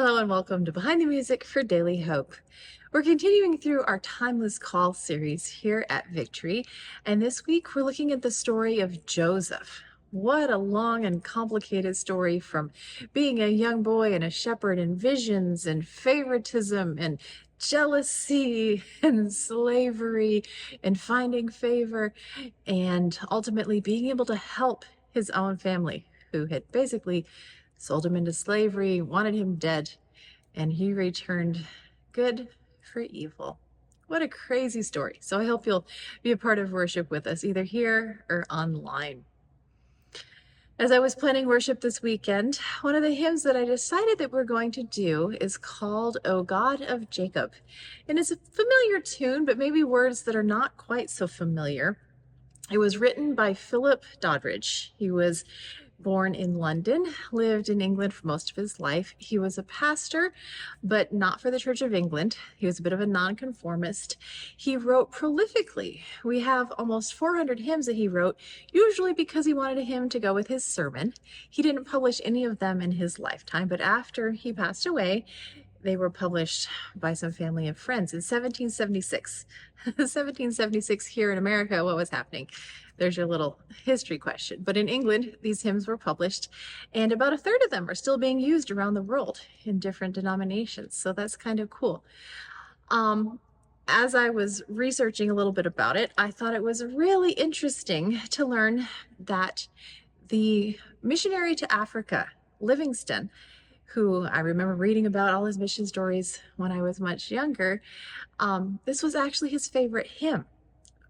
Hello and welcome to Behind the Music for Daily Hope. We're continuing through our Timeless Call series here at Victory, and this week we're looking at the story of Joseph. What a long and complicated story, from being a young boy and a shepherd, and visions and favoritism and jealousy and slavery and finding favor, and ultimately being able to help his own family, who had basically sold him into slavery, wanted him dead, and he returned good for evil. What a crazy story. So I hope you'll be a part of worship with us, either here or online. As I was planning worship this weekend, one of the hymns that I decided that we're going to do is called "O God of Jacob." And it's a familiar tune, but maybe words that are not quite so familiar. It was written by Philip Doddridge. He was born in London, lived in England for most of his life. He was a pastor, but not for the Church of England. He was a bit of a nonconformist. He wrote prolifically. We have almost 400 hymns that he wrote, usually because he wanted a hymn to go with his sermon. He didn't publish any of them in his lifetime, but after he passed away, they were published by some family and friends in 1776. 1776 here in America, what was happening? There's your little history question. But in England, these hymns were published, and about a third of them are still being used around the world in different denominations. So that's kind of cool. As I was researching a little bit about it, I thought it was really interesting to learn that the missionary to Africa, Livingstone, who I remember reading about all his mission stories when I was much younger, this was actually his favorite hymn,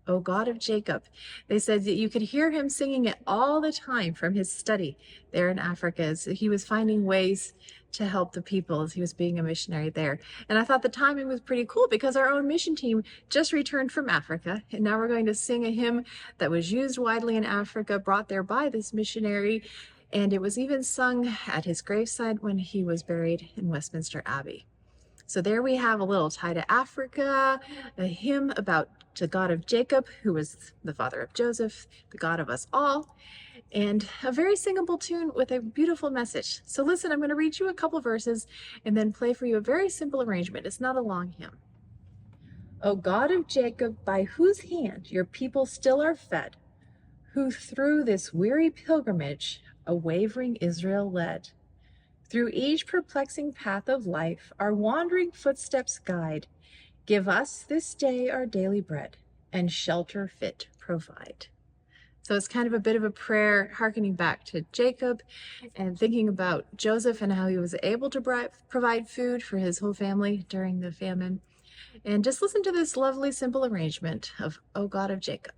"O God of Jacob." They said that you could hear him singing it all the time from his study there in Africa, as he was finding ways to help the people as he was being a missionary there. And I thought the timing was pretty cool, because our own mission team just returned from Africa, and now we're going to sing a hymn that was used widely in Africa, brought there by this missionary, and it was even sung at his graveside when he was buried in Westminster Abbey. So there we have a little tie to Africa, a hymn about the God of Jacob, who was the father of Joseph, the God of us all, and a very singable tune with a beautiful message. So listen, I'm going to read you a couple verses and then play for you a very simple arrangement. It's not a long hymn. O God of Jacob, by whose hand your people still are fed, who through this weary pilgrimage a wavering Israel led, through each perplexing path of life our wandering footsteps guide, give us this day our daily bread, and shelter fit provide. So it's kind of a bit of a prayer hearkening back to Jacob and thinking about Joseph and how he was able to provide food for his whole family during the famine. And just listen to this lovely simple arrangement of "O God of Jacob."